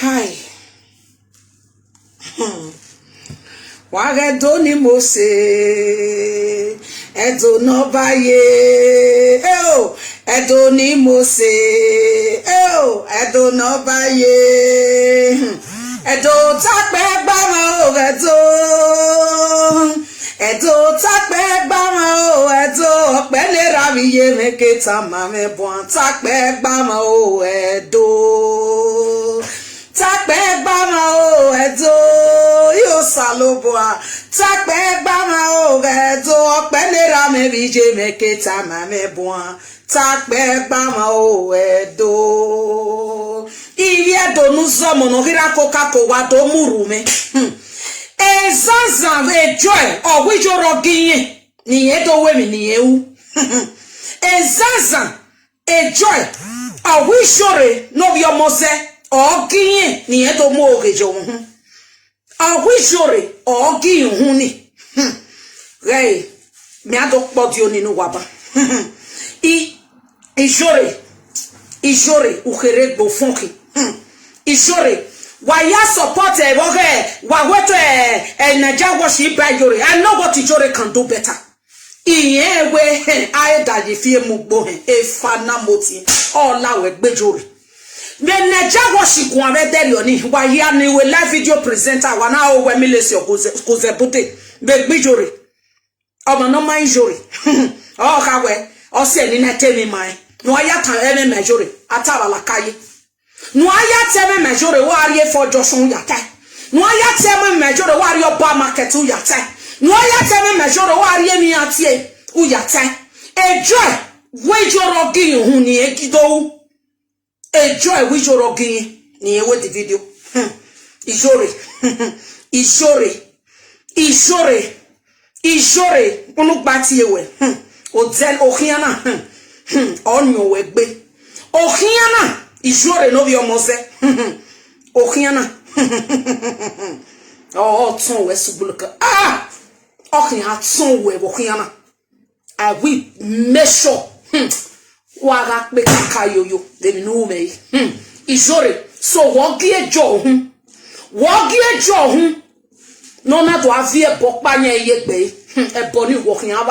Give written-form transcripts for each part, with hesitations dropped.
Hi. Wagedo ni mo se edo no baye edo ni mo se edo no baye edo takpe gba mo edo takpe gba mo edo pele raviye meketa mame bon takpe gba mo edo takpe gba mo edo yo saloboa takpe gba mo edo pele rame bije meketa mame bon takpe gba mo edo iye do nu zomo no hira koka ko wa do murume ezazan ejoy owijo roginye ni edo we mi ni ewu ezazan ejoy owishore no bi omose oginye ni edo mo ogejo hu owishore ogi hu ni rei mi ado podi oni nu waba ishore ukere gbo funki ishore why ya support wa weto Naija worship by Yore. I know what Yore can do better. Iye we I da di fie mugbo e fana moti ola we gbe Yore. Me Naija worship won be there oni wa ya ni we live video presenter wa na o we mi le si kozebute be gbe Yore. Omo no man Yore. O ka we o se ni na temi mai. No ya tan eme Yore atara la kaye. No aya teme majore wari for Joshua yata. No aya teme majore wari oba market u yata. No aya teme majore wari mi atie u yata. Enjoy wejoro gi hu ni egido. Enjoy wejoro gi ni ewe the video. Ishore unu gbati ewe. Ozel ohiana. Onyo wegbe. Ohiana Ishore no bi omose okiana oh ton we subuluka okin ha ton we okiana I will make sure wa ga pe kaka yoyo dem no me Ishore so wo gi ejo hu no na do avie bo pa yan eye gbe ebo ni wokian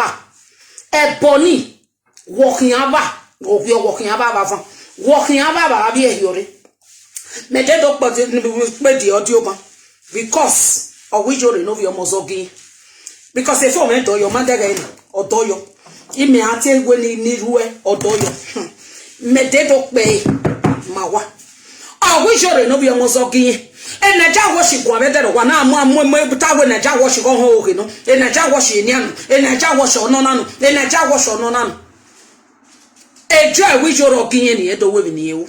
ba obi wokian ba fan walking about be Yore. Me dead up but the audio ban because of which you know your mozogi. Because if you do your mother or do you, it may have when you need or do you. Me dead up bay mawa. I wish you know your mozogi. And Naija worship one better one arm when Naija worship on home, you know, and Naija worship in and Naija worship on none, and Naija worship on none. Enjoy with your opinion, the women you.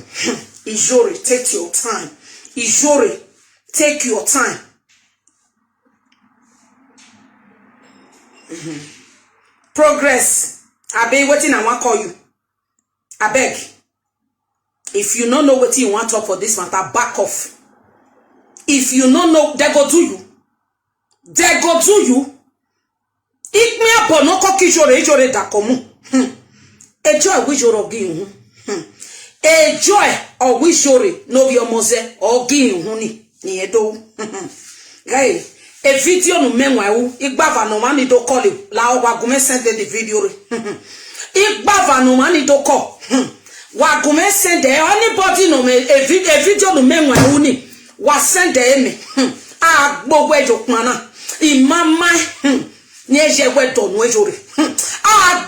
Ishore, take your time. Ishore, take your time. Progress. I beg waiting, I want call you. I beg. If you don't know what you want to talk for this matter, back off. If you don't know, they go to you. They go to you. It me up on no cocky Ishore da komu. Enjoy with your ogin. Enjoy or wish Yore no be omose or gin huni ni edo. Guy, a video no menwa igbava no mani do call you. La wagume send the video. Igbava no mani do call. Wagume send anybody no me a video no menwa uni was send me. Ah, bowe jokmana. Imama Nieje we don we Yore.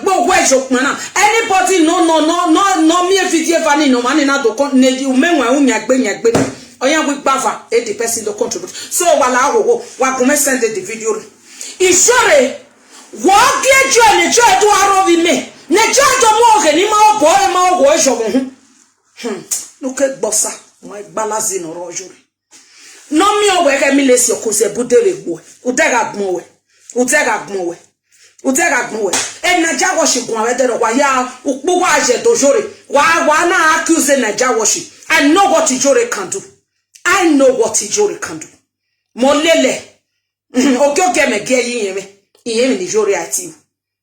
Gbo we jokmana. Anybody no me video vani no mani na do kon ne umenwa unyagbe. Oya we gbava the person to contribute. So wala wa come send the video. Ishore wo gie jo ne jo do arobi me. Ne jo do mo oge ni ma ogo ejogun hu. No ke gbosa mo gbalazi no ro Yore. No mi o we ke mi le si okuse budere gbo. Utega gbo we. Utega gwe. E Naija worship gwa wedero wa ya ukpo aje dojore. Wa na accuse Naija worship. I know what Ijore can do. I know what Ijore can do. Molele. Oke me ge yiyeme. Iyeme ni Ijore ati.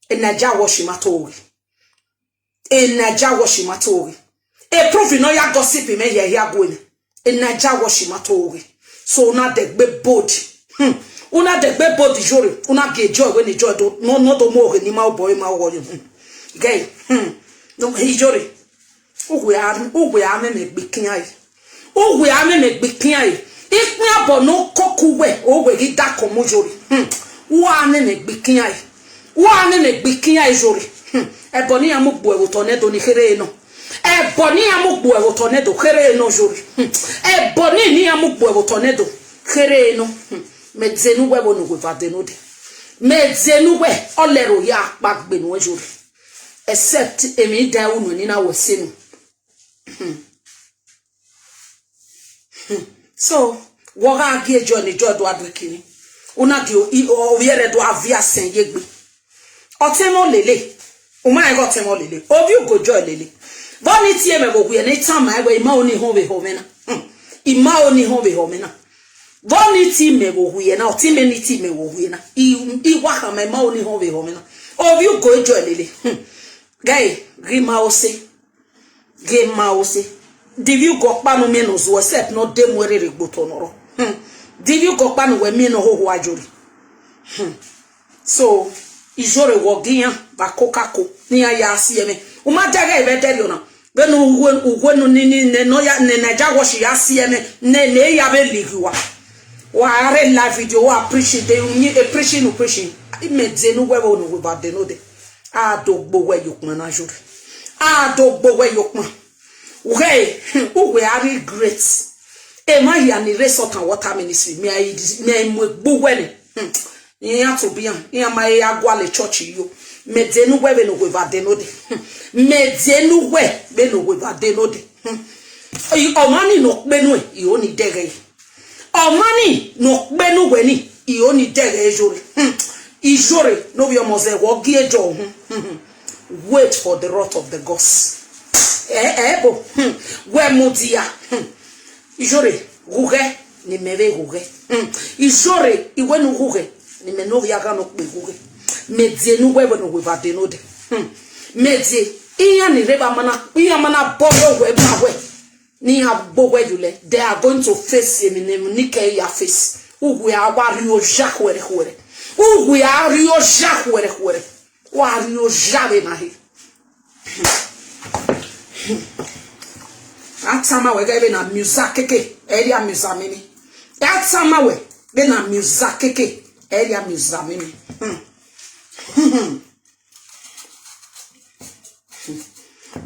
E Naija worship matori. E Naija worship matori. E profi no ya gossip me ye ya gwe. E Naija worship matori. So una de gbe bold. Una de gbe bold Ijore. Una ge joy when Ijore do no do mo ni ma boy ma wo. Gay. No Ijore. Ugwe ame me gbikinyai. Ugwe ame me gbikinyai. Ikmi abo no kokuwe owe gi dako mojori. Wa ame me gbikinyai. Wa ame me gbikinyai jori. Eboni amugbo ewo tornado ni here no. Eboni amugbo ewo tornado here no jori. Eboni ni amugbo ewo tornado here no. Medzenu we wonu we vadenode. Medzenu we olero ya akpagbe no jori. Except emi da unu ni na wosenu. So, waga gie Johnny Joe do adwekini. Una gi o yere do avia sen yegbe. Otemo lele. Uma ego temo lele. Obi go joy lele. Boni tie me go hwe na itama ego ima oni ho be ho mena. Ima oni ho be ho mena. Boni tie me go hwe na otime ni tie me go hwe na. I wa ha me ma oni ho be ho mena. Obi go joy lele. Guy, grima ose. Game ose. Div you go panu menos wo set no dem were regboto noro. Div you go panu we me no ho ajori. So Ijore wo gian ba kokako ni aya asieme. Uma daga e tell you na. Be no ugwe no ni no ya ne Naija worship ya asieme ne ya be ligiwa. Wa are live video wa appreciate you appreciate no preaching. Imedze no we no we ba de no de. A dogbo we yokman na jori. A dogbo we yokman. Okay, we are great. E ma ya ni resort and water ministry. Me I mo when. You have to be on. You ma ya gwa le church you. Me denu we no we vadeno de. Me denu we be no we vadeno de. Omani no benu e oni dege. Omani no benu we ni e oni dege jori. Ijore no be omoze wo gie jo. Wait for the wrath of the gods. Ebo we mudia Ijore guge ni mebe guge Ijore iwe no guge ni meno ya ga no pe guge medie no we no we vade no de medie iya ni reba mana bobo we ba we ni ha bobo yule they are going to face him in nike ya face ugwe awari o jakwere kwere ugwe ari o jakwere kwere wa ari o jave na he Atama we ga be na musa keke area musa mini. Atama we be na musa keke area musa mini.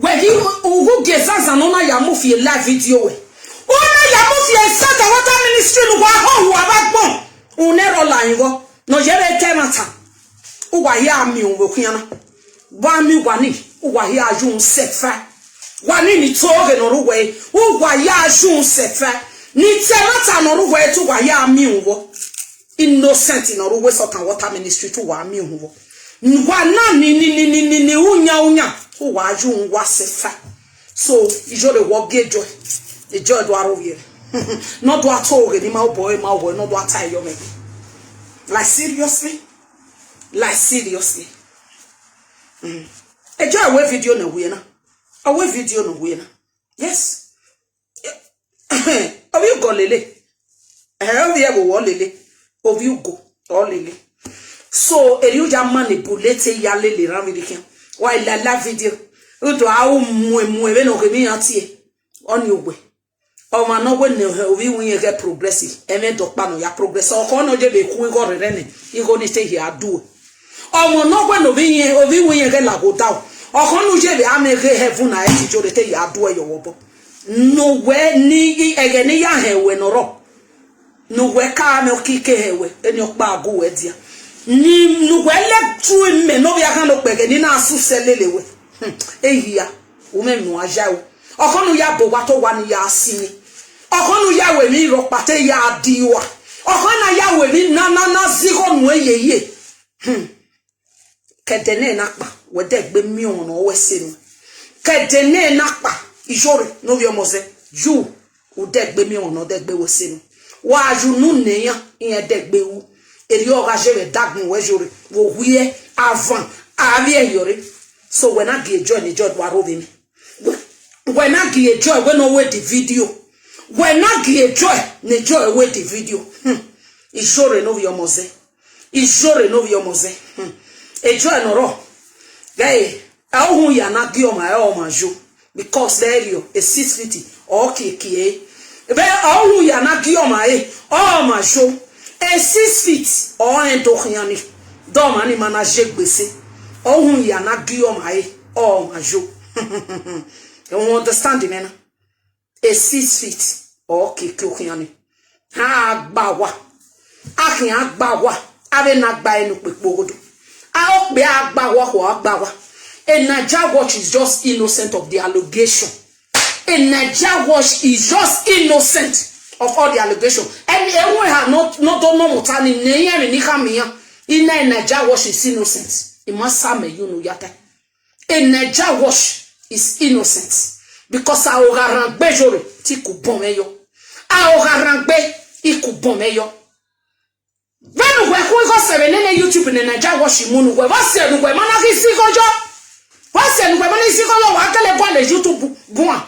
We gi ugu gezaza no na ya mo fi live video we. Ona ya mo fi Santa Water Ministry no wa ho wa bagbon. Unero la yin no yere temata. Uwa ya mi unwe kuana. Wa mi wani uwa ya ajun sefa. Wani ni toge no ruwe ugwa ya jun sefa ni temata no ruwe to wa ya mi unwo innocent no ruwe Salt and Water Ministry to wa mi unwo ngwa na ni unya to wa jun wa sefa so Ijore wo gejo the joy do arowie no do atoge ni ma boy no do atai yo me like seriously e joy we video na we na awe video no we na yes have you go lele have you go lele have you go or lele so you just manipulate ya lele ran video why la video do awu mu e no ke mi atie on you we o ma no we ne ovi win get progressive e me dokpa no ya progress o ko no je be ku go re ne e go ni stay here do o mo no we no ovi win get la go down okonu je be amege heaven na Ijore te ya do e yowo no we ni ege ni ya hewe no ro no we ka me okike hewe eni okpa ago we dia ni no we le tu me no bia kan lo pege ni na asu selelewe ehia wo me nu aja wo okonu ya bo wa to wa ni ya asini okonu ya we mi ro pate ya diwa okonu ya we mi na zigo nu eyeye kedene nakpa we degbe mi ono wesenu kedene nakpa ijore no bi omoze you u degbe mi ono degbe wesenu wa ajunu neyan iyen degbe wu eri oraje we dagun we jore wo hwie avant avie yore so when I get joy the joy wa robi mi when I get joy when no wait the video when I get joy the joy wait the video ijore no bi omoze ijore no bi omoze ejoy no ro guy ahun ya na gi o ma jo because there you a 650 okay be ahun ya na gi o ma jo a 6 feet or en to khiani do mani manager gbese ohun ya na gi o ma jo you understand me na a 6 feet okay khiani ha agbawa akin agbawa ave na gba enu pepogodo a o pe agbawa ko agbawa a Naija Watch is just innocent of the allegation. A Naija Watch is just innocent of all the allegation. And everyone have not no mutani neya ni kamiya. In Naija Watch is innocent. It must same you know yata. A Naija Watch is innocent because a ogarangbe jore ti ku bon meyo. A ogarangbe iku bon meyo. When we go seven in YouTube in Naija Watch munu we va se nu we manaki sikojo. What's the name? If you go to the YouTube, bon.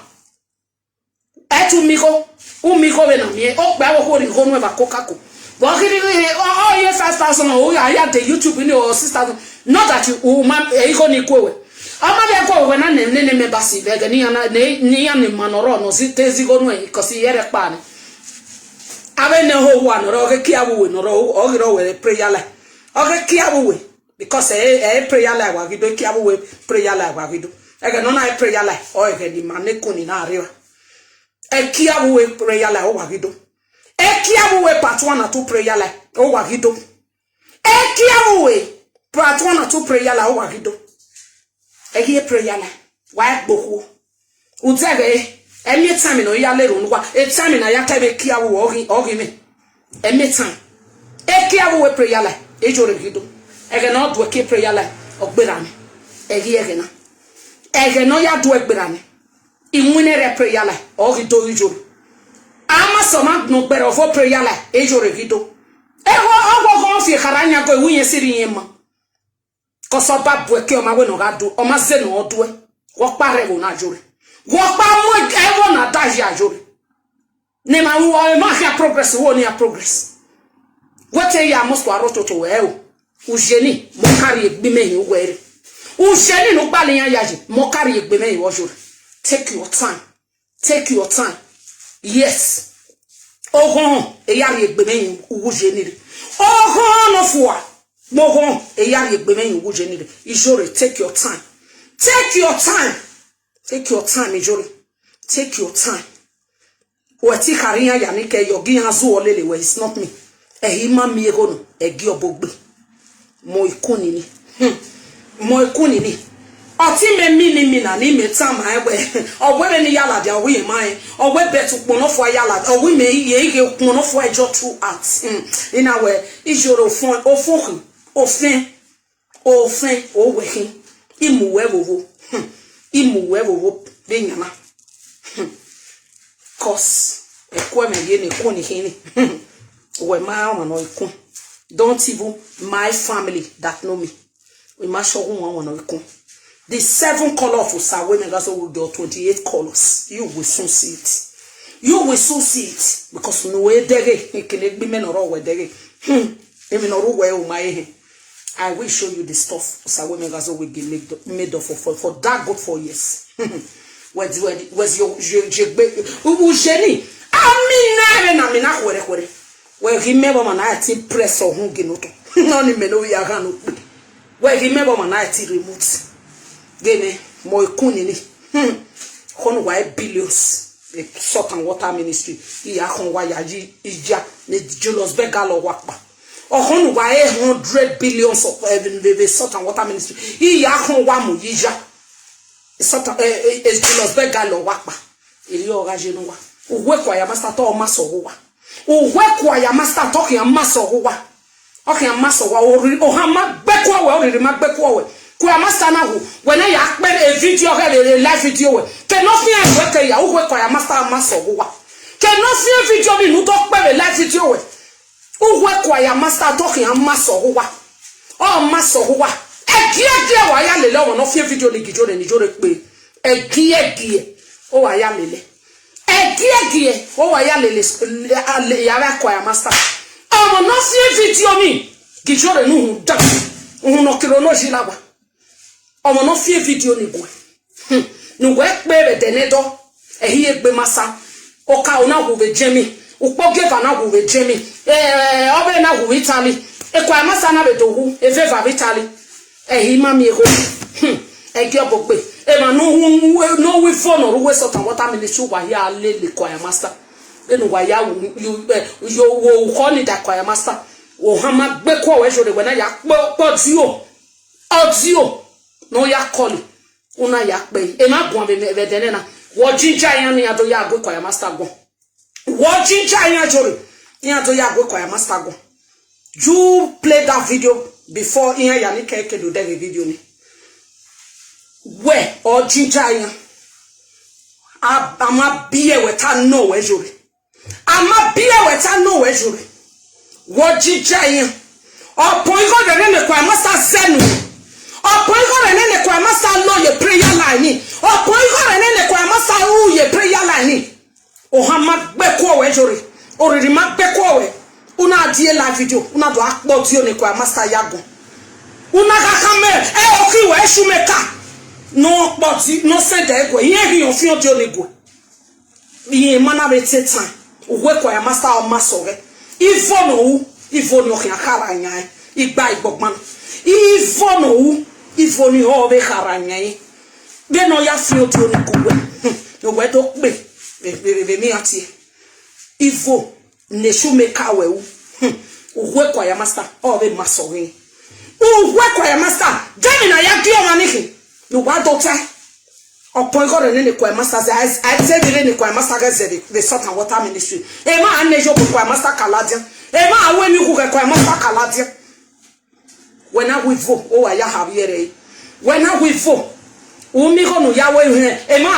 Etu miko, miko we na mi. O gba wo ri honu e ba kokako. But oh yes 5,000 oh ya the YouTube ni or 6,000. Not that you man e go ni kwewe. Ama be ko we na ne me basi be ga ni ya ni manoro no si tezi go no e ko si yere pa ni. Abe ne ho wa no ro ke kia wo no ro o ro we prayer la. O ke kia wo we. Because prayer like wagido kiabu we prayer like wagido. Ege no na prayer like o ege di maneko ni na arewa. Kiabu we prayer like o wagido. Kiabu we part 1 or 2 prayer like o wagido. Kiabu we part 1 or 2 prayer like o wagido. Ege prayer like wa gboku. Utege any time no ya lero nwa. E time na ya tebe kiabu ogi me. Any time. Kiabu we prayer like e jore gido. Ege no do ke prayer like ogberani ege na ege no ya do ogberani inwinere prayer like ogido ijoro ama soma no gbere ofo prayer like ejoro gido ego ogwo fi karanya go iwunye siri yin ma ko so ba bu ke o ma we no ga do o ma ze no do e wo pare wo na jore wo pa mo e wo na daji ajore ne ma wo ma ha progress wo ni a progress what ya must wa roto to we o ujeni mokari egbemeyin were ujeni no gbale yan yaji mokari egbemeyin wo jore take your time yes ogon eyari egbemeyin ujeni ogon no fuwa mogon eyari egbemeyin ujeni ijore take your time ijore take your time wati kariya ya ni ke yogi hazu olele we it's not me ehima mi ego no egi obogbe mo ikuni ni oti me mi na ni me tam aiwe ogwe ni yala dia we mai ogwe betu pono fo yala ogwe me ye ige pono fo ejo two arts ina we ijoro ofin owehin imuwe wowo benyama cause ekwe me ye ne kuni hini we ma no ikun. Don't even my family that know me. We must show one on the 7 colors of Sawe that's all the 28 colors. You will soon see it. Because no way dege it can be men or all dege. Even no way my I will show you the stuff Sawe Megazo will be made of for that good 4 years. Where's your Jenny? I well, remember man I press or hungi noto. None me no ya gano. Well, remember man I remote. Gene mo ikuni ni. Kon wa billions. The salt and water ministry. Iya kon wa ya ija ne Julius Begalo wakpa. O kon wa 100 billions of the salt and water ministry. Iya kon wa mo ija. Salt is Julius Begalo wakpa. Ili oraje no wa. Uwe kwa ya master to maso wa. Uwe kwa ya master talking and maso wa. okay amaso wa o ha ma gbekwa we o re ma gbekwa we kwa master na ho when ya akpe a video he live video we ke no fi an we ke ya wo kwa ya master amaso wo wa ke no fi video bi nu to pe live video we wo kwa ya master to ya amaso wo wa o maso wo wa egie wa ya lele o no fi video ni gijo ni jo re pe egie o wa ya lele egie o wa ya lele ya ra kwa ya master o no fi video mi gijo re nu da no kilo no jilawa omo no fie video ni gwe ni gwe pe de ne do ehi egbe masa o ka ona go be jemi o po geva na go be jemi obe na go Italy e kwa masa na be do hu e fe va Italy ehi ma mi ego egi obogbe e ma no we phone or we sort and water ministry wa ya lele kwa ya master enu wa ya yo wo ko ni da kwa ya master o ha ma gbe ko we jore we na ya po audio no ya calling una ya pe e ma gun be dene na wo jinja yan ni ado ya gbe kwa ya master gun wo jinja yan jore ni ado ya gbe kwa ya master gun you play that video before in ya ni keke do the video ni we o jinja yan ama biye we ta no we jore ama biye we ta no we jore wo jinja yan o point go de ne kwa master zenu ọ̀pọ̀ ìkọ̀rẹ̀ nene kwa master law ye prayer line ọ̀pọ̀ ìkọ̀rẹ̀ nene kwa master u ye prayer line o ha ma gbe ko we jore oriri ma gbe ko we una die live video una do akpo ti o ne kwa master yagun una ka kame o ki we shumeka no poti no send ego yen ri on fi o ti o ne go yen mana be tetan we kwa ya master o masore ifo no ki akara yan igba igbogban ifo ni o be kharanya yi be no ya fi o ti o ni kuwe no we to pe be mi ati ifo ne shumeka we uwe kwa ya master o be masori uwe kwa ya master jemi na ya ki o maniki no wa doctor upon God ne kwa master I say be ne kwa master ga the salt and water ministry e ma anejo kwa master Canadian e ma awe mi ku kwa master Canadian when I will vote, oh, I have here. When I will vote, Umi Hono Yahweh, Emma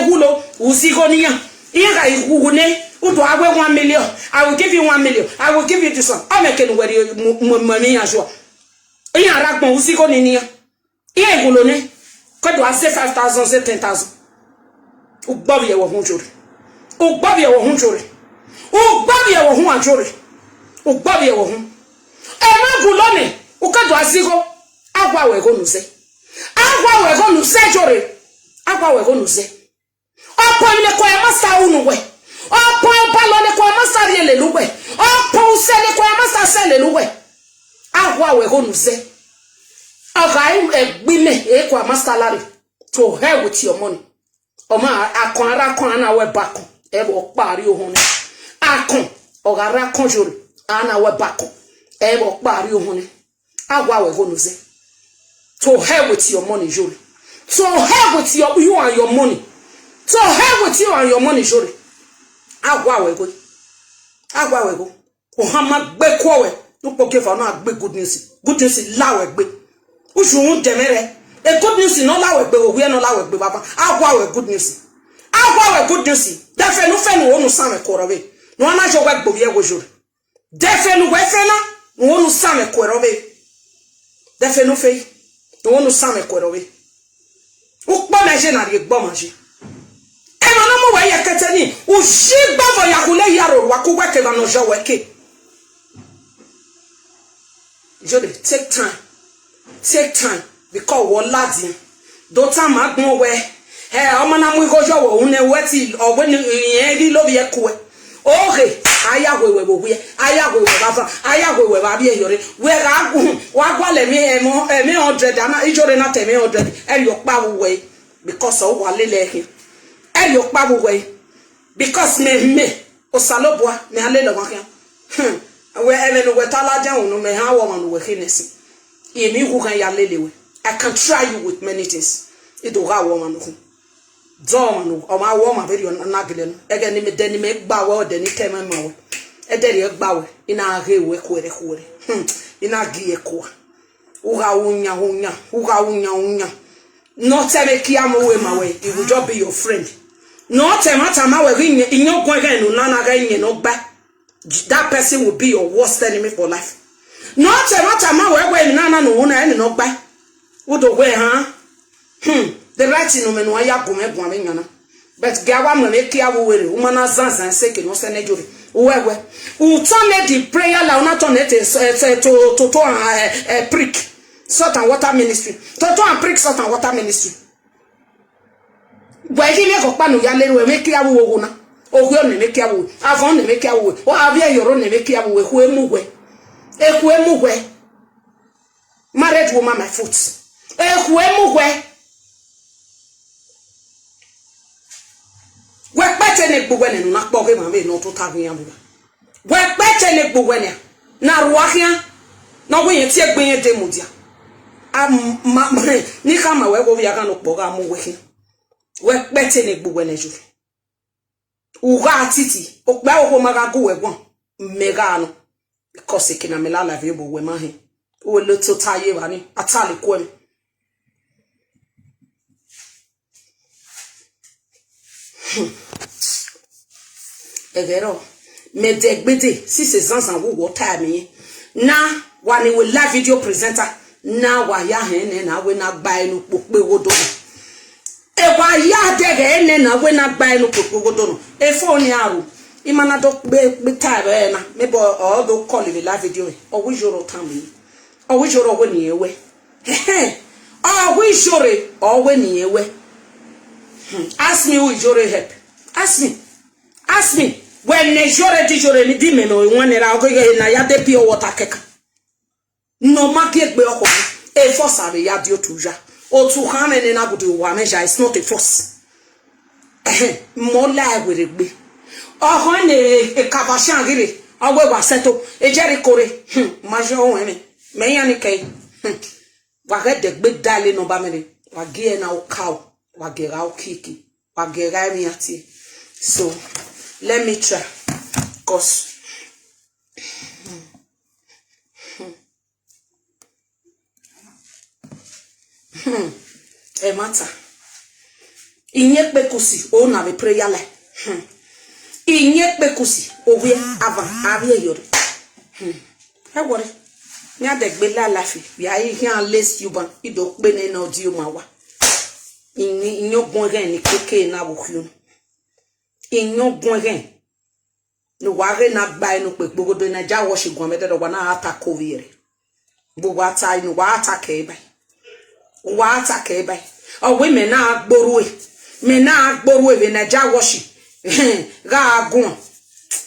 Hulo, Uzigonia, Ira Hune, Udo, I will 1 million. I will give you 1 million. I will give you this one. I'm making where you money as well. Ia Rakmo Uzigonia, Ia Gulone, could I say 5,000, say 10,000. Ubabia or Hunjuri. Ubabia or Hunjuri. Ubabia or Hunjuri. Ubabia or Hun. Emma Gulone. Ukado asigo agwa we go nuse jore agwa we go nuse opo ile kwa master unu we opo palo le kwa master yele luwe opo usele kwa master sele luwe agwa we go nuse agai egbime e kwa master lari to hell with your money oma akon na we bako e bo pari ohun ni akon ogara kon jore ana we bako e bo pari ohun ni agwa we go nuze to hell with your money jori to hell with you and your money to hell with you and your money jori agwa we go o ha ma gbe ko we no po ke fa no agbe good news la we gbe usun demere e good news no la we gbe o we no la we gbe baba agwa we good news defe no onu san me korobe no ana jo we gbo ye go jori defe no we fe na onu san me korobe defe no fe to wonu same kworowe o gbo na je na ri gbo ma je e ma no mo we yekete ni o shi gbavo yakule yaro wa ku weke na no je weke jode take time because wo ladi do ta ma gbon we o ma na mu igojo wo un ne weti ogbe ni yen ri lo bi e ku e okay ayagwewe bobuye ayagwewe baba ayagwewe babi eyore we ga gun wa gwale mi 100 ana ijore na 100 e yo pa we because o wa lele he e yo pa we because me osalobua me alele wa kan we ele no we talaja unu me ha wo man we kinesi e mi hu kan ya lele we I can try you with many things it do ga wo man hu Zomanu, or my woman, very on Nagilin, again, me gba well, then he came and edere egbawe ina rewe kwere ina gie kwa uga unya no tell ki amowe mawe it will just be your friend no tell mata mawe rinye inyo gwen no nana ga inye no gba that person will be your worst enemy for life no tell mata mawe gwen nana no na ene no gba wodo gwe ha the right no me no ya gomegwa me nyana but gawa mo me ki awore umana zanzan seke no se nejori wewe utone the prayer la una turn it to prick salt and water ministry to and prick salt and water ministry gwa ki me ko panu ya leru me ki awo wo na ogwe on me ki awo avon ne me ki awo o avia yoro ne me ki awo eku emugwe married woman my foot eku emugwe we pete ne gbogbo ne na po ke ma me no to ta yan bu we pete ne gbogbo ne na ruahia na wo yen ti egben yen de mudia ni kama we go ya kan no po ga mu we pete ne gbogbo ne ju uga titi o gba o ma ga go we gbon mega no because ke na me la live bo we ma he o lo to taye wa ni atale ko mi egero me degbede si se zanzan wo water mi na wa ni we live video presenter na wa ya hen na we na gba enu pope wodo e wa ya dege ene na we na gba enu pope wodo no e phone aru imana do be time na me bo o do call the live video o we joro tam o we joro we ni ewe o we jore o we ni ewe ask me who jore help ask me when ne jore ni di me no won era o na ya de pure water keka no ma ke gbe oko e force are ya di otuja o tu kan ni na gudu wa measure it's not a force mo la were gbe o ne e kavashan gire awe wa seto e jeri kore ma jo won me yan ni kai wa ga de gbe dale no ba me ni wa ge na o cow wa ge ra o kiki wa ge ra mi ati so let me try cause e mata inye pekusi o na be prayer le inye pekusi o we ava yoro e wore nya de gbe la lafi ya hian less you ban ido pe ne na odi o ma wa inyo gbon gan ni keke na wo hiun inyo gbon gan no ware na gba enu pe gbogodo na ja wo shigun mededo wa na attack over gbogbo ata inu wa attack e bai o we me na agboru we na ja wo shi ga agun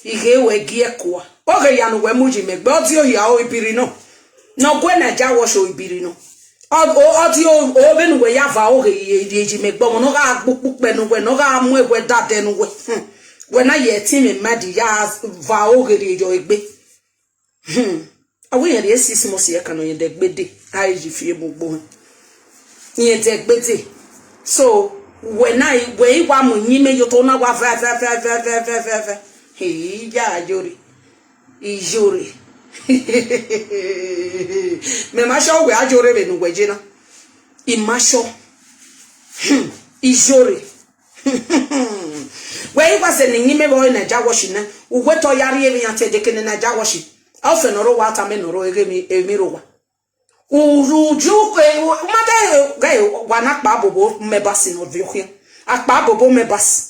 ihe we gi ekwa oge ya no we muji me gbo ti o ya o ibiri no gwe na ja wo shi ibiri no o ti o be nu we ya va oge ye ji me gbo no ga agbopu pe no we no ga mu egwe dade no we na ye ti me madi ya va oge re jo egbe awu ye re sisi mo se kan no ye de gbede ai ji fie gbogbo ye de gbede so when I we wa mo yin me yo to na wa fa he ja jori ijori me ma sho we ajore be nu gweje na imasho ijori we wa se ni yin me bo na ja washi na we to yare emi ate de ken na ja washi afa no ro wa ta me no ro ege mi ro wa uruju mate gai wana pa bobo mebasi no viohia akpa bobo mebasi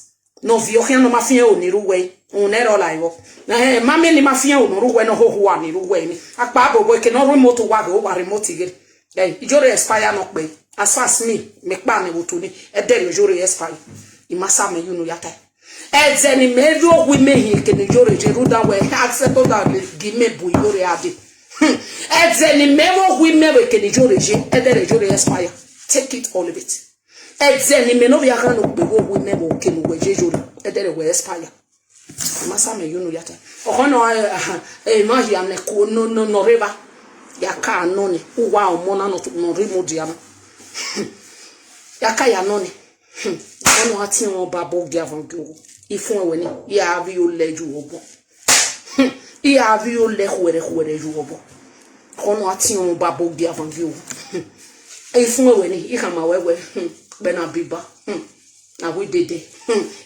no viohia no mafia o ni ruwe onero laiwo na mami ni mafia o no ruwe no hoho ani ruwe ni akpa bobo ke no remote wa go wa remote gere ijore expire no pe as far as me pa ni woto ni e der ijore expire imasa me you no yata ezeni me ro wi me hin ke ni ijore jeru da we accept that give me bu ijore ade ezeni mewo wi mewe ke ni jore je edere jore expire take it all of it ezeni me no bi aka no pe wo wi mewo ke no we je jore edere we expire masa me you no yata o no no ya ne ko no river ya ka no ni uwa o mo na no rimo dia no ya ka ya no ni no ati won babo dia van go ifun ewe ni ya bi o leju obo I avio le huere juobo. Kono ati on babo gi avant view. E fun we ni I kama wewe. Bena biba. Na we dede.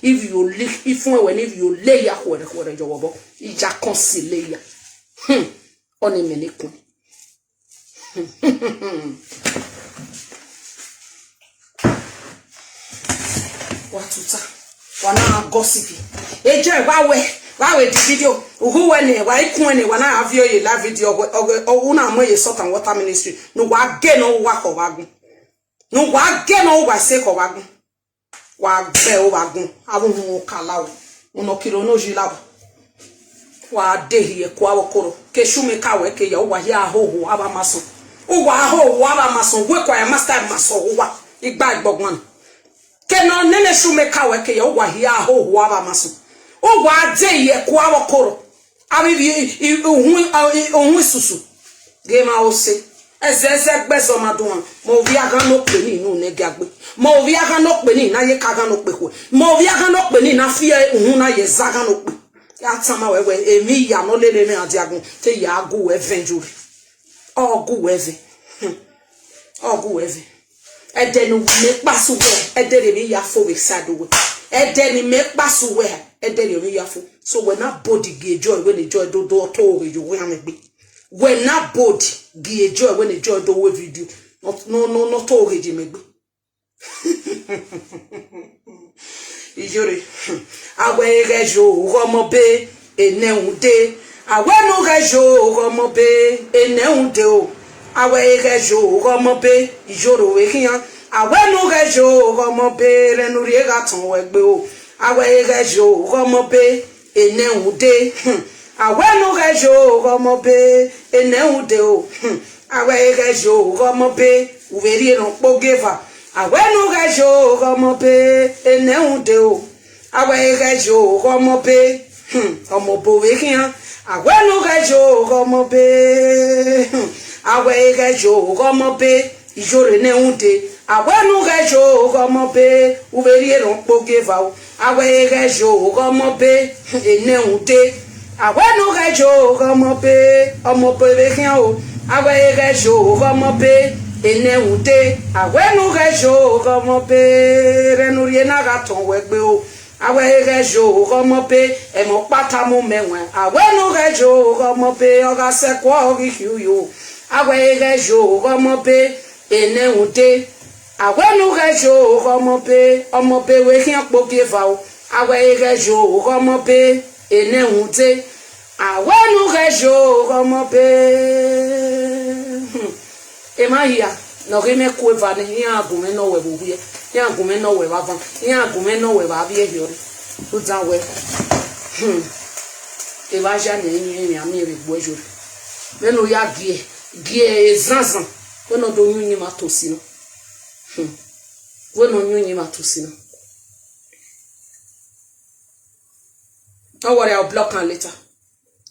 If you lick if when if you lay ya huere juobo. I ja consiler ya. Oni menekun. Watuta. Wana gossip. Eje wawe the video. Who when wa ikun wana have you la video una mo ye salt and water ministry. No wa get no wa ko wagun. No wa get no wa se ko wagun. Wa be o wagun. Awun kalawo. Uno kiro no jilawo. Wa dehi e kwa wokoro. Ke shume kawe ke ya wa ya hoho aba maso. Uwa ho wa aba maso we kwa ya master maso wa. Igba igbogbon. Keno nene shume kawe ke yo wa hia ho aba maso o wa de ye kwa wokoro abi ohun susu ge ma o se ezeze gbeso madun mo vi aga no pe ni nu ne gagbe mo vi aga no pe ni na ye kaga no pe ko mo vi aga no pe ni na fi ohun na ye zaga no pe ya tama wewe emi ya no lele me adiagun te ya go evenjuri ogu eve ogu eve edeni me pasu we edeni me ya fo we side we edeni me pasu we edeni me ya fo so when na body ge joy when the joy do to we you we amegbe when na body ge joy when the joy do we video no to we ji megbe ijore awe rejo romo be enehunde awe no rejo romo be enehunde o awe rejo romo be ijoro we kiyan awe no rejo romo be lenu ri ga ton we gbe o awe rejo romo be enehunde awe no rejo romo be enehunde o awe rejo romo be uveri no pogeva awe no rejo romo be enehunde o awe rejo romo be omo bo we kiyan awe no rejo romo be awe rejo romo be ijore nehunde awe no rejo romo be uveri no pogeva o awe rejo romo be enehunde awe no rejo romo be omo bo we kiyan o awe rejo romo be enehunde awe no rejo romo be renu ri na ga ton we gbe o awe rejo romo be e mo pata mo mewen awe no rejo romo be oga se kwa ori hiu awe rejo romo be enehunde awe no rejo romo be omo be we kian po geva o awe rejo romo be enehunde awe no rejo romo be Emahia, no reme kueva ni ya gume no we buye, ya gume no we bava, ya gume no we bavie hiori. Uza we. Evaja ni ami we bojo. Beno ya gie ezanzan. Beno do nyunyi matosi no. Beno nyunyi matosi no. Don't worry, I'll block her later.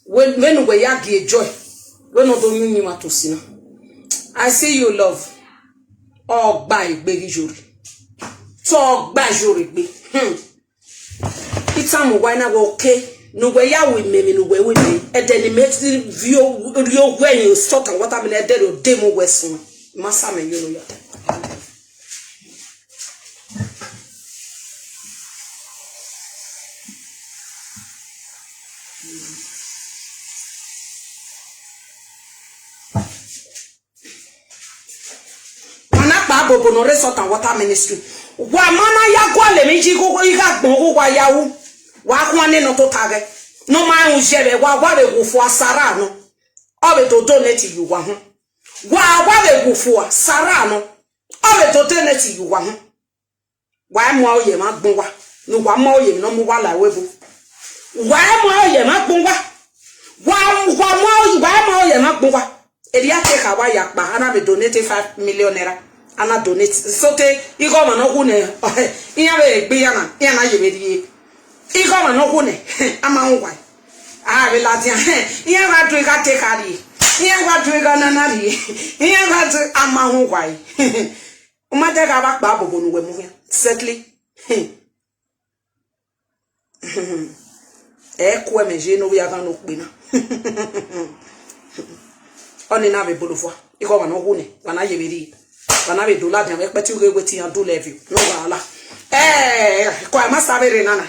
When we ya gie joy. Beno do nyunyi matosi no. I see you, love. Oh, bye, baby jury. Talk by jury, be. It's time why not okay. No way, I will me, no way with me. And then it makes the view when you start and what I'm in a dead or demo western. Massa, you know your time. Bobo no resort and water ministry wa mana ya gwa le meji gogo iga gbon go wa yawu wa kwa ne no to tage no ma hu jebe wa be go fu asara no o be to donate you wa ho wa be go fu asara no o be to donate you wa ho wa mo oye ma gbon wa no wa mo oye no mo wa la webu wa mo oye ma gbon wa oye ma gbon wa eri ate ka wa ya pa ana be donate 5 million naira ana donate so te igo ma no hu ne iya be gbe yana ye be igo ma no hu ne ama ngwa a be la dia iya ga do ga te kari iya ga do ga na na ri iya ga do ama ngwa o ma de ga ba pa bobo nu we mu ya certainly Kwa meje no ya no kpina. Oni na be bolofo. Iko wa no hune, wana yebiri. Wana be dola dia ekpeti uge gweti an do level. No wala. Kwa master be nana.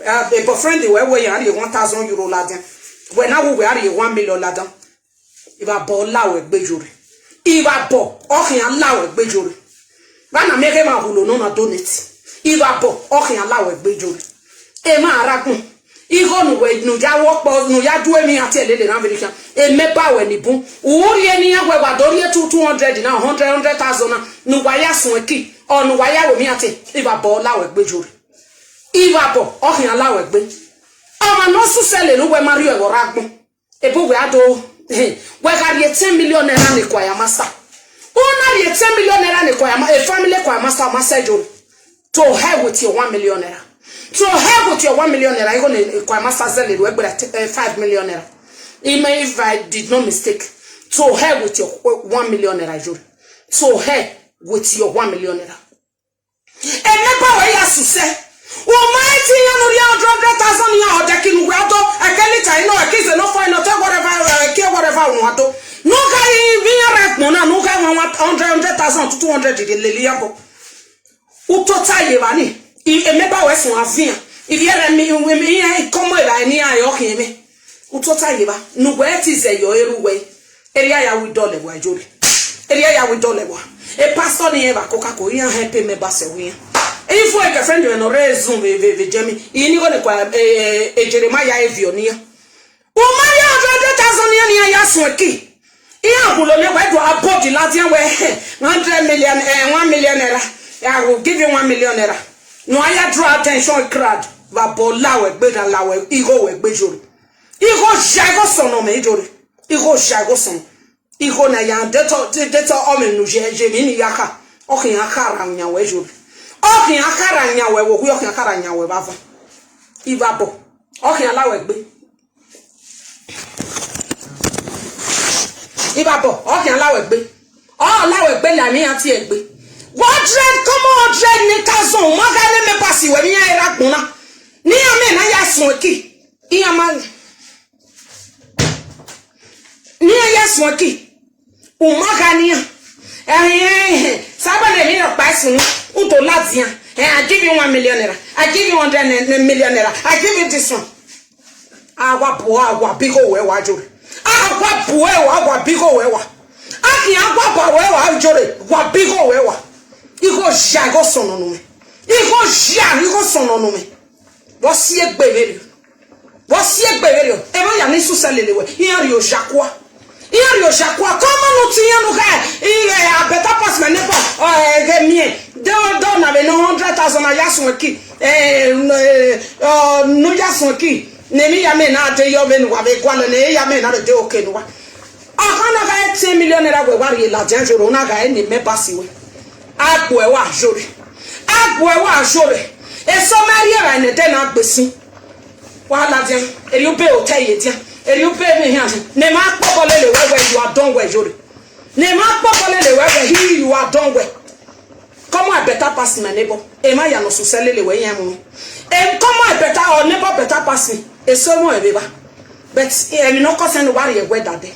A boyfriend we ya 1,000 euro la dia. We na we are 1 million la dia. Iba bo lawe gbejore. Iba bo okin alawe gbejore. Bana meke ma hulo no na donate. Iba bo okin alawe gbejore. E ma aragun. Igo nu we nu ja wopo nu ya duwe mi ati elele na America. E meba we ni bun. Uri eni ya we wa dori 200 na 100,000 na nu wa ya sun eki. O nu wa ya we mi ati iba bo lawe gbejore. Iba bo okin alawe gbe. Ama no su sele nu we mari e woragun. E bo we ado we got 10 million naira ni kwa ya master. Una 10 million naira ni kwa ya a family kwa master masajo. To hell with your 1 million naira. To hell with your 1 million naira. You go kwa master zeli we gba 5 million naira. Even if I did not mistake. To hell with your 1 million naira. To hell with your 1 million naira. And never way ya suse. Almighty ya 100,000 ya odekinu we ato akelita ino akize no find not whatever we want to. No guy be right no no guy 100,000 to 200 de leliabo. Utota yevani. Emeba we sun avia. If you me come ela ni ayo kime. Utota yeva. No we tize yo eruwe. Area ya we dole wa jori. Area ya we dole wa. E pastor ni eva kokako yan help me base we. If we a friend no resume ve Jamie. Ini go kwa Jeremiah Evionia. O Maria 100,000 ya sweki. Iya bulo me we do abodi latian we 100 million 1 million naira. I will give you 1 million naira. No I draw attention crowd. Va bola we gbe dan lawe igo we gbejori. Igo jago sono me jori. Igo jago sono. Igo na ya deto o me nu je mi ni yaka. O kin akara nya we jori. Okin akara nya we wo ku okin akara nya we bava. Ibabo. Okin alawe gbe. Ibabo, okin alawe gbe. O alawe gbe la mi ati egbe. 100 come 100 ni kazon magane me pasi we mi era gbona. Ni ame na ya sun eki. Iyama. Ni ya sun eki. O magania. Sabane mi no pasu. Uto Lazian. I give you 1 million naira. I give you 100 million naira. I give you this one. Agwa bigo we wa jore. Agwa buwe wa bigo we wa. Aki agwa ba we wa jore. Wa bigo we wa. Igo jago sono no me. Igo sono no me. Wo si egbeveri. E ma ya ni su selelewe. Iyan ri o jakwa. Comment nous tiens a better pass my neighbor. Don't have no 100,000 yasun ki. No yasun ki. Nemi ya me na de yo benu wa be kwale ne ya me na de okenwa. Akana ga 10 million naira we wari la janjoro na ga ni me basiwe. Agbo e wa jore. E so marie ra ne de na gbesin. Wa la jan. Eri obe o te ye dia. And you pay me here. Nema popolele where you are done well, Jody. Nema popolele where he you are done well. Come on, better pass my neighbor. Emma ya no so selele we yamu. And come on, better or neighbor better pass me. E so mo e beba. But e no concern worry e weather day.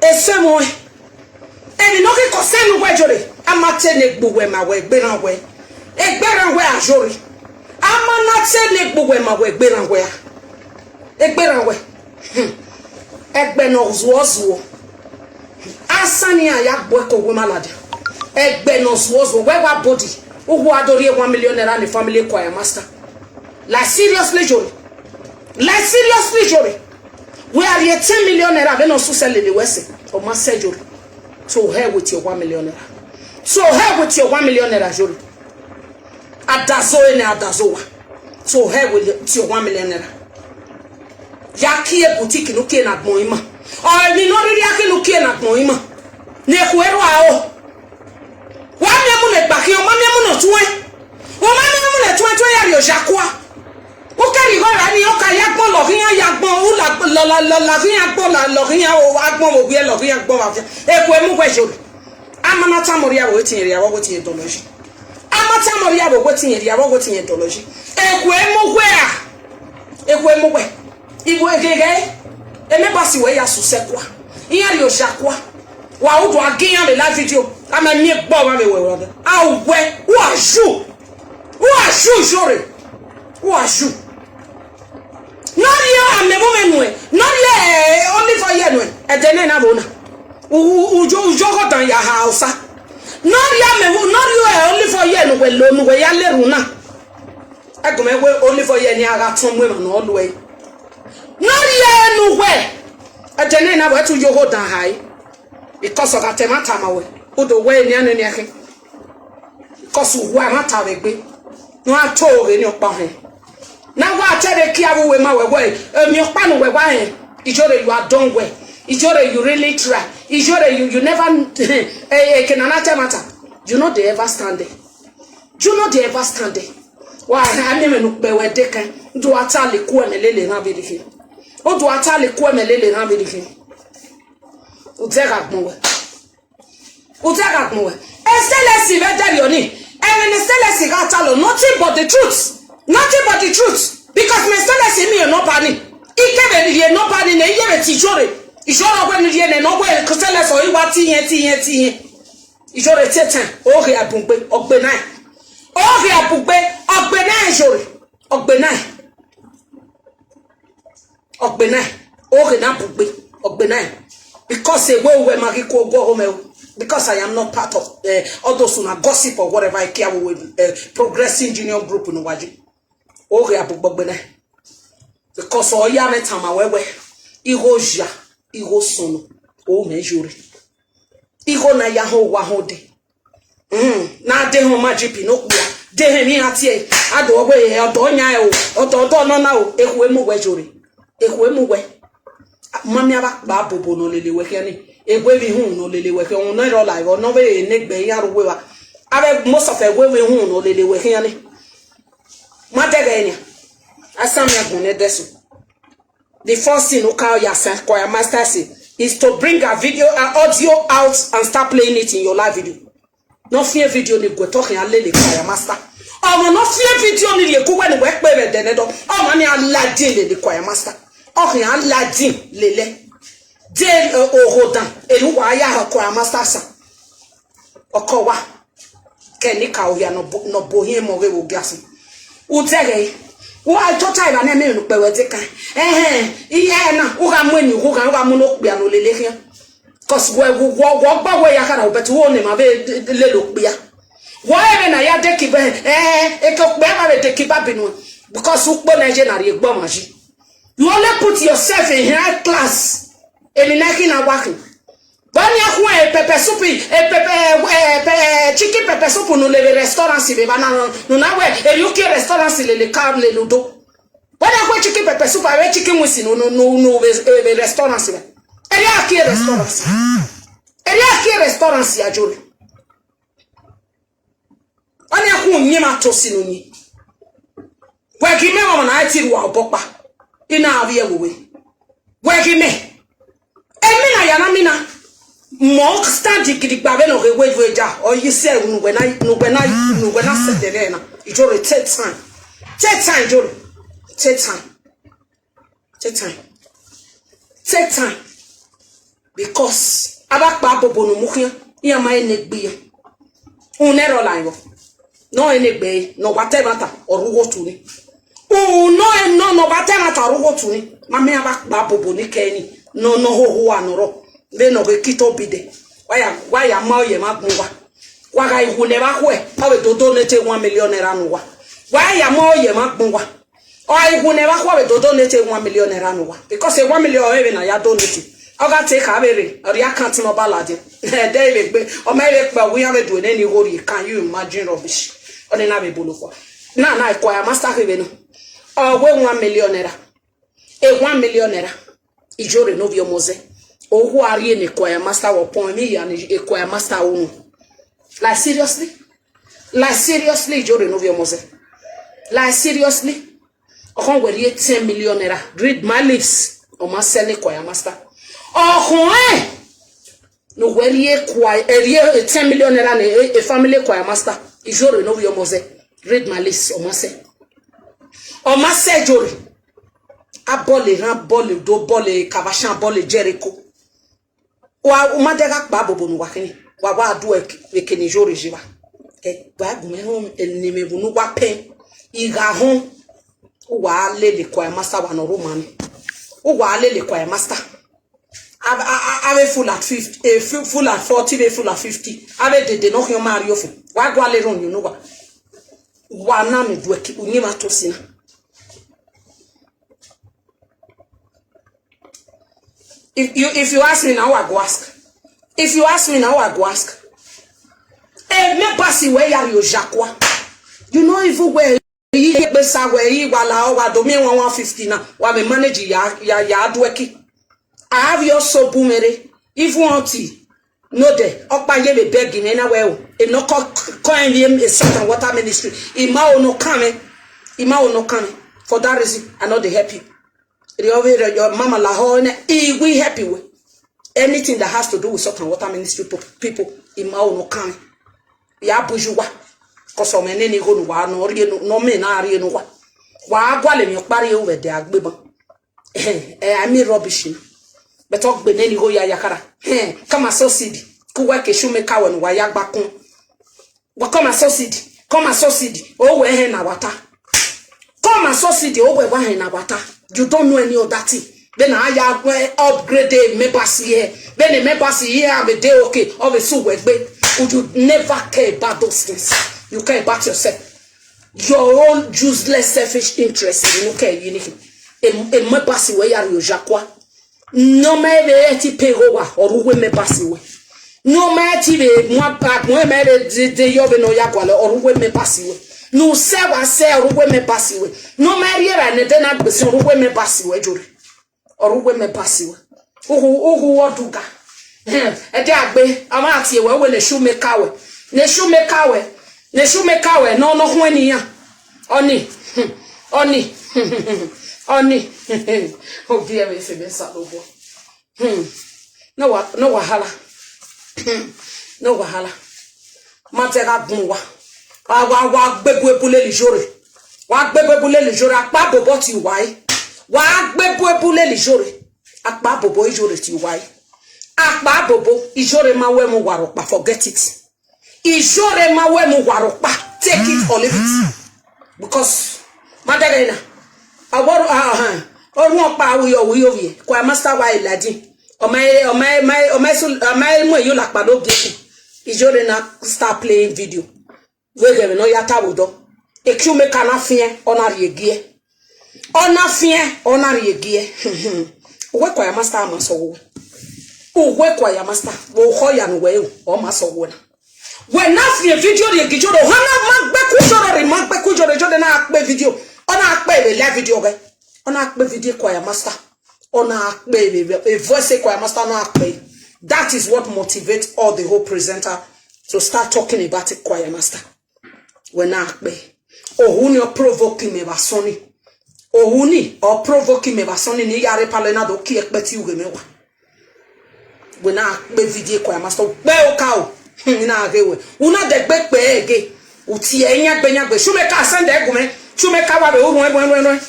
E so mo e no ke concern we Jody. Amate ne gbo we ma we gbe ran we. E gbe ran we a Jody. Amanate ne gbo we ma we gbe ran we. E gbe ran we. Egbe no zuozuo asani aya gboko we malade egbe no zuozuo we wa body ugu adori 1 million naira ni family choir master like seriously Jory we are 10 million naira be no so sell the west o ma say Jory so here with your 1 million naira Jory adazo ene adazowa so here with your 1 million naira Yaki e boutique no ke na gbon ima. O ni no ri yaki no ke na gbon ima. Ne ku eru a o. Wa mi mu le gba ki o ma mi mu no tuwe. O ma mi mu le tuwe ya ri o jakwa. O ke ri go ra ni o ka ya gbon lo kin ya gbon u la kin ya gbon la lo kin ya o agbon mo gbe lo kin ya gbon wa fi. E ku e mu gwe Jody. Amana tamori ya wo tin ri ya wo tin doloji. Amata mori ya wo tin ri ya wo tin doloji. E ku e mu gwe a. E kwe mwe ibu egege eme basi we ya susekwa iya ri oshakwa wa udu agiyan le live video ama mi gbo ma me we we awe who are you jore who are you not you ame mo not le only for you no edene na bona ujo ko dan ya hausa not you ame not you only for you no we lo no we ya leru na agome we only for you ni aga tun mo na all way not you no we edene na we tu yo ko dan hai because of atemata mawe odo we ni anu ni akin because wa mata we gbe no atore ni opa he na wa tere ki awu we ma we mi opa no we wa he ijore you are done well ijore you really try ijore you never kenana temata you know they ever stand there you know they ever stand there wa ha ni me no pe we de kan do atale ku emelele na be dike o do atale ku emelele na be dike o tega gbon we estelesi be dari oni and in the got tell nothing but the truth because me stelesi me no pani ikebe ni no pani na iye tijore ijore gbe ni ne no gbe stelesi o iwa tiyen ijore tetan o re abugbe ogbe nine jore ogbe nine o re na bugbe ogbe nine because we magi ko go home because I am not part of all those who are gossip or whatever I care with progressing junior group in Waji. Oh, yeah, because all ya metama wewe, ihoja, iho sono, oh measure. Iho na yaho wahode. Na de homa jipi no kuya. De hemi atie, ado we, odo nya o, odo no na o, ehwe mu we. Mami aba ba bobo no lele we kiani. Egwe vi hun no lele we on no ro live no be negbe ya ro we wa abe most of egwe vi hun no lele we kiani ma dega enya asam ya gun deso the first thing uka ya san choir master say is to bring a video an audio out and start playing it in your live video no fear video ni go talk ya lele choir master o no fear video ni le ku we ni we pe be de do o ma ni aladin lele choir master o ya aladin lele de ohodan eluwa ya choir master sa okowa kenika o ya no bohin mo we wo gasin utere wa tota iba na me nu pe we ti kan iye na u ga mu ni u ga mu no pe anu lele kian cause we gba we ya kana obetu wo ni ma be le lo pe ya wo ebe na ya de ki be e ko pe ma be de ki ba binu because u po na je na re gbo maji you only put yourself in high class elinaki na working bani akwa pepper soup chicken pepper soup no le restaurant si be bana no na we e UK restaurant si le car le ludo bani akwa chicken pepper soup awe chicken wisi no restaurant si be eri restaurant si ajole bani akwa nyima to si no ni we ki me mama na ati wa obopa ina awie wewe we ki me emina ya na mina mo stand gidigba be no we ja or you say no when I set the rena it will take time Joro take time because abakpa bobo no mukia ya ma enegbe ya unero live no enegbe no whatever ta orugo tuni no whatever ta orugo tuni mama abakpa bobo ni keni no ho anoro be no ke kito bide waya ma oye ma gunwa wa ga ihule ba hwe awe dodo nete 1 million naira nuwa waya ma oye ma gunwa o ihule ba hwe dodo nete 1 million naira nuwa because 1 million even na ya donate o ga take abere ori account no balade dey be gbe o ma ile pa we have do any hori can you imagine rubbish oni na be bolofo na choir master ke be no o we 1 million naira 1 million naira ijore no bi omoze o who are in a choir master or point me and a choir master own. Like seriously, Joe Novio Mose. Like seriously, oh, we're 10 million naira. Read my lips on my selling choir master. Oh, no, we're choir 10 million naira a family choir master. Joe Novio Mose. Read my lips on my say. On my say, Jory. abole ran bole do bole Kavashan bole Jericho wa umadega pa bobo nu wakini wa adu ekeni jore jiba wa gume hom enime bunu wa pen iga hon wa lele kwa master wa no roman wa lele kwa master ave full at 50 full at 40 be full at 50 ave de no hyo mario fu wa gwa le ron you know wa na me du eki unyima to sina. If you ask me now, I go ask. If you ask me now, I go ask. Eh, me pasi where you Jacqua. You know if you were you besa where you wala do me 150 now. Wa me manage ya adweki. I have your so boomere. If you want to no de okpa ye be begging anywhere. E no coin him a certain water ministry. Ima no coming. For that reason, I know they help you. Your mama la we happy with anything that has to do with salt and water ministry people in my own kind. Ya bujuwa cause o menene go no wa no me na are no wa gwale mi pare over de agbebon I mean rubbish but talk beneni go ya yakara come associate ku wa ke shume ka wa no wa ya gbakun wa come associate o we he na wata come associate o we wa he na wata. You don't know any of that thing. Then I have upgraded members here. Then the members here have a day okay. Of a so work, would you never care about those things? You care about yourself. Your own useless selfish interest. You don't care anything. A members where are you Jacqua? No matter eti pegowa or we members way. No matter moi de yobe no yakwale or we members way. No sewa se oruwe me pasiwe. No mariera ne dena gbese oruwe me pasiwe jore. Oruwe me pasiwe. Ohu woduga. E de agbe ama ati we le shu me kawe. Ne shu me kawe no ho aniya. Oni. Oni. Oh dear me se be salobo. No wahala. No wahala. Matega gunwa. Wa gbegbe le jore apa bobo ti wai wa gbegbe le jore apa bobo ijore ti wai apa bobo ijore ma we mu waropa forget it ijore ma we mu waropa take it or leave it because madarena aworo orun pa wiyo wie kwa master wa iladin o mai mo yo la pa do gbe ijore na start playing video. We no yata wodo eku me kana fie ona riegie we kwa ya master amaso wo we kwa ya master wo ho ya no we o maso wo na we na fie video riegie joro hana magbe ku joro jode na akpe video ona akpe be live video ge ona akpe video kwa ya master ona akpe be a voice kwa ya master na akpe. That is what motivates all the whole presenter to start talking about it kwa ya master. When I be ohuni or provoking me basoni ohuni or provoking me basoni ni yare palena do ki ekpeti ugemewa when I be video kwa master be o ka o na agewe una de gbe pe ege uti enya gbe shume ka send egume shume ka wa be urun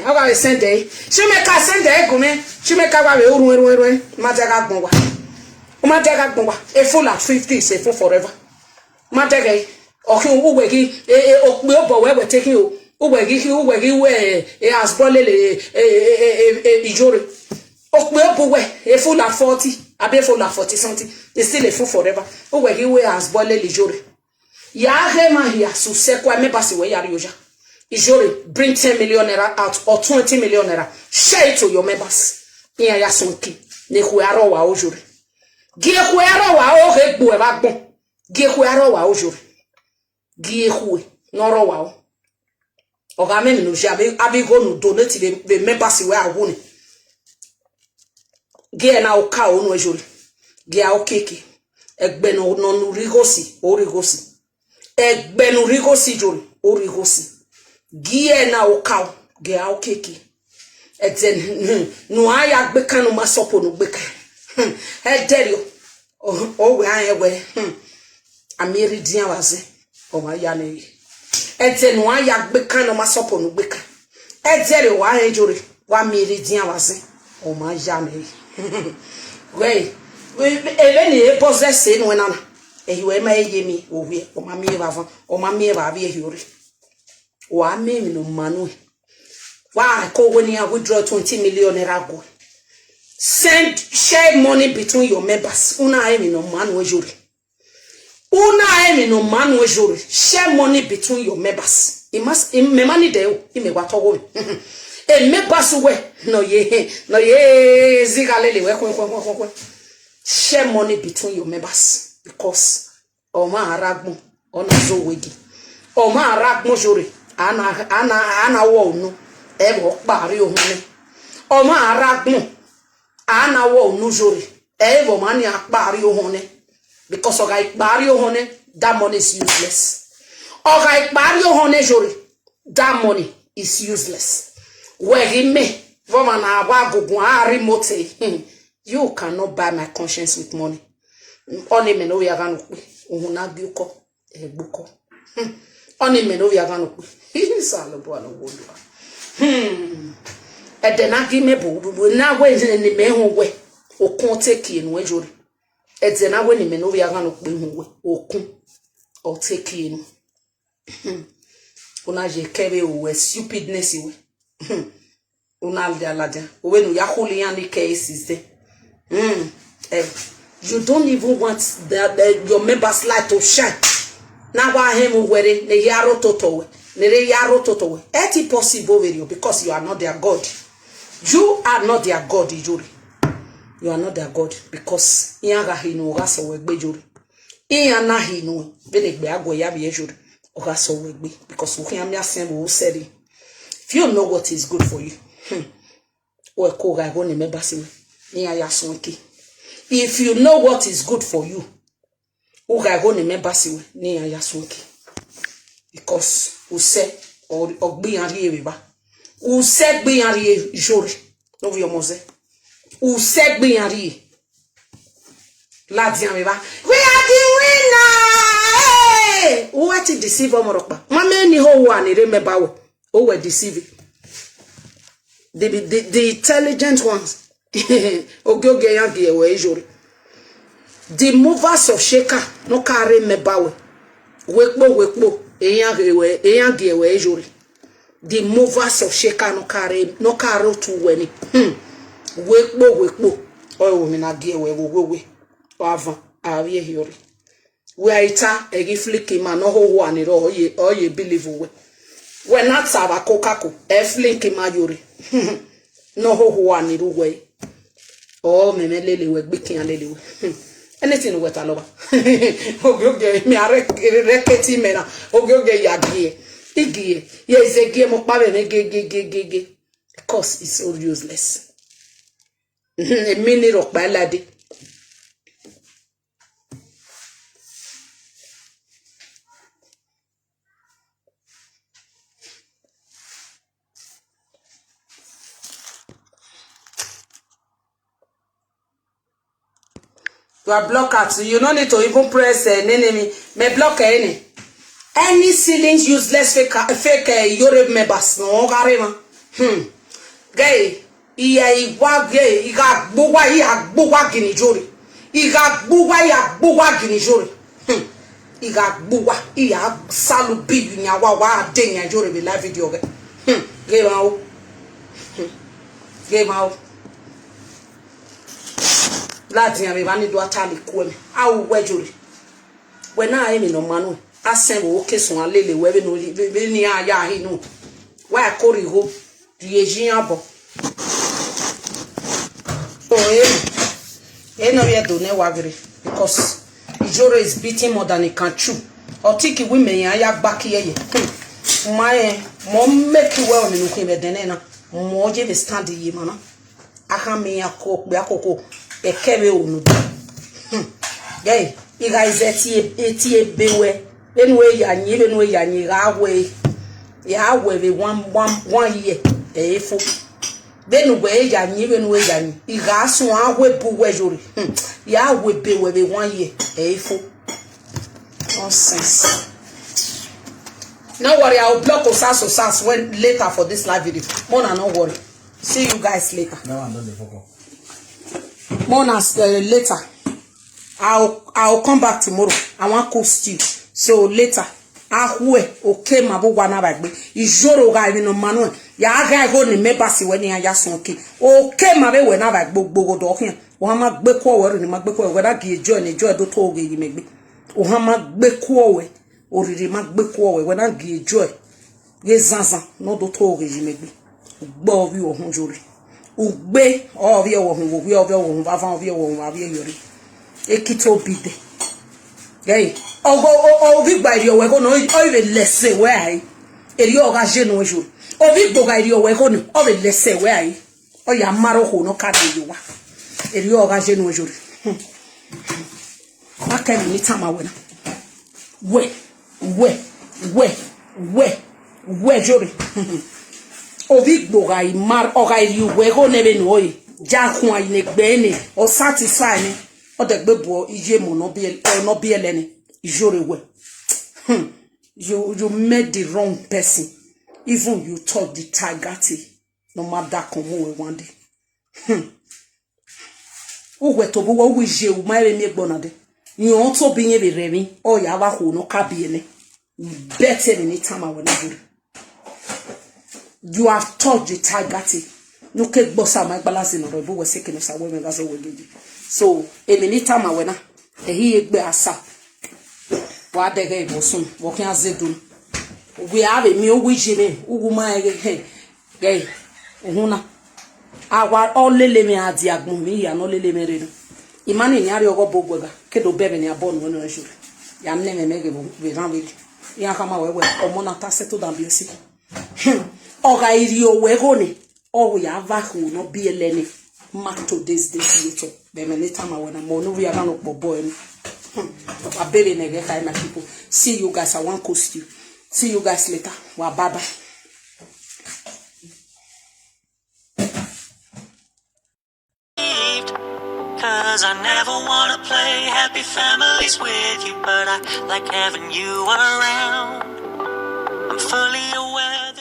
aga send e shume ka send egume shume ka wa be urun majaga gbon wa e full at 50 is a full forever majaga okay, uwegi okpe obo we taking you uwegi we as bolele ijore okpe obo we full at 40 abe full at 40 something is still a full forever uwegi we as bolele ijore ya hema here so sekwa members we yari oja ijore bring 10 million naira out or 20 million naira share it to your members iya ya sonki ne ku aro wa ojore gie ku aro wa o regbo e ba gbon gie ku aro wa ojore gie huwe noro wa o ga me no jabe abi go no donate the members we awuni gie na o ka onu ejori gie a o keke egbe no no rigosi o rigosi egbe no rigosi jori o rigosi gie na o ka gie a o keke ezen no aya gbe kan no masopo no gbe kan e derio o we an we amiri dia waze o ma ya ne ete no aya gbe kan no masopo no gbe kan e derio wa an jori wa meridian wase o ma jame we even e possess no na e we ma yemi o we o ma mi ba bi ehuri wa me no manu wa ko when you withdraw 20 million naira go share money between your members una emi no manu ejuri share money between your members it must me money there me wa to go e me pass we no ye zigalele we share money between your members because oma aragmu ona zo wegi oma aragmu jore ana wo nu e bo pari ohun oma aragmu ana wo nu jore e bo mani apari ohun because oga ipari ohun that money is useless oga ipari ohun jore that money is useless where me woman agwa gugun ari mote you cannot buy my conscience with money only me no ya ganu pe ohun na bi uko egbuko only me no ya ganu pe salo bo anu wolua edena gi me bo na we ni me hu we okun take enu ejori edena we ni me no ya ganu pe hu we okun o take enu una je kebe we stupidness we una alaja we no ya holi yan ni cases there. You don't even want your members' light to shine. Now why him wearing the yaro toto? The yaro toto. It's possible with you because you are not their God. You are not their God, Ijuri. You are not their God because Ianga hinu ogaso wegbe Ijuri. Iana hinu belegbe agwe yabi Ijuri ogaso wegbe because we can assemble said it. If you know what is good for you, or ko ga go ni members in. If you know what is good for you, who ga go remember si ni ayasunki because who say or ogbiyanri eba who say gbiyanri jori no vi omoze who say gbiyanri ladian eba we are the winner hey who want to deceive omoropa mama ni ho wa ni remember wo who were deceiving the intelligent ones. The movers of Sheka no carry me bawe. Wekbo the movers of Sheka no carry to weni. Wekbo oh mina gewe we ava awie hiori. We aita egi fliki ma no ho one ro ye believe we. We not sava kokako e fliki ma yori. No ho one ro we. Oh, me lele we bikin lele we. Anything we taloba. Ogoge me are reketi me na. Ogoge yagie. Igie. Yes, a game of pabe me ge. Because it's all useless. A mini rock by lady. You are blocked, so you don't need to even press enemy. Me block any ceilings useless fake Europe members. No, garima. Gay, iwa gay, iga buwa gini jori. Iga buwa gini jori. Iga buwa, iya salu bibi nyawa wa denya jori be live video ge. Gay mau. Gay mau. Ladi ya mebani do atali kweme awu wejuri when I am no manu asembo okesun alele webe no ni aya hinu wa kori ho diejin abo no we do ne wagiri because Ijoro is beating more than he can chew otiki women ya back here my mom make you well ni nku medene na mo je be stand yi mana aka me akoko ekebe onu gay you guys eti bewe anyway yanyi ya we one year efo then we yanyi yanyi iga so ahwe buwe jori ya we bewe 1 year efo nonsense. No worry, I'll block Osas when later for this live video. Mona, no worry. See you guys later. No, I'm not the fuck up. More later. I'll come back tomorrow. I want cook stew. So later. Ahwe okay mabu wana bagbe. Ijoro ga even no manu. Ya ga go ni mebasi we ni ya sonke. Okay mabe we na bagbo gbogo do hin. O ha ma gbe ko we ni ma gbe ko we da gi ejo ni ejo do to oge yi megbe. O ha ma gbe ko we. Oriri ma gbe ko we na gi ejo. Ye zanzan no do to oge yi megbe. Gbo bi o hun jori. Ugbe o bi o hun wo bi o bi o hun va fa o bi o hun va bi yori. Ekito bide. Gay. Ovi gba iri owe ko no o be lese we ai. Eri o ga je no jo. Ovi gbo ga iri owe ko no o be lese we ai. O ya maro ho no ka de wa. Eri o ga je no jo. Aka mi ni tama we na. We jori. Ovi gbo ga I mar o ga iri owe ko ne be no yi. Ja kun ai ne gbe ni o satisfy ni. O de gbe bo ije mo no bi eleni. You made the wrong person. Even you thought the Tagati. No matter come one day. Uwe to bo wo je u ma re mi gbonade. You on to be ye be remi. O ya wa ho no ka bi ene. Better any time I wanna do. You have taught the Tagati. No ke bossa my balance in or bo we second of sawe me gaso we give. So any time I wanna he egbe asa. Wa de ga ibosun wo kan azedun we have me owo jire ugu ma he gay ohuna awa olele me adi agbon mi ya no lele me re imani ni ari ogo bogboga kedo bebe ni abonu no jure ya nne me mege bo we ran we ya kama wewe omo na ta seto dan biesi oga iri owe go ni o ya va hu no bi eleni mark to this later be me later ma wona mo no we are no boy ni I baby nigga kind of people. See you guys. I want coast you. See you guys later. Well, bye bye. Cause I never wanna play happy families with you, but I like having you around. I'm fully aware.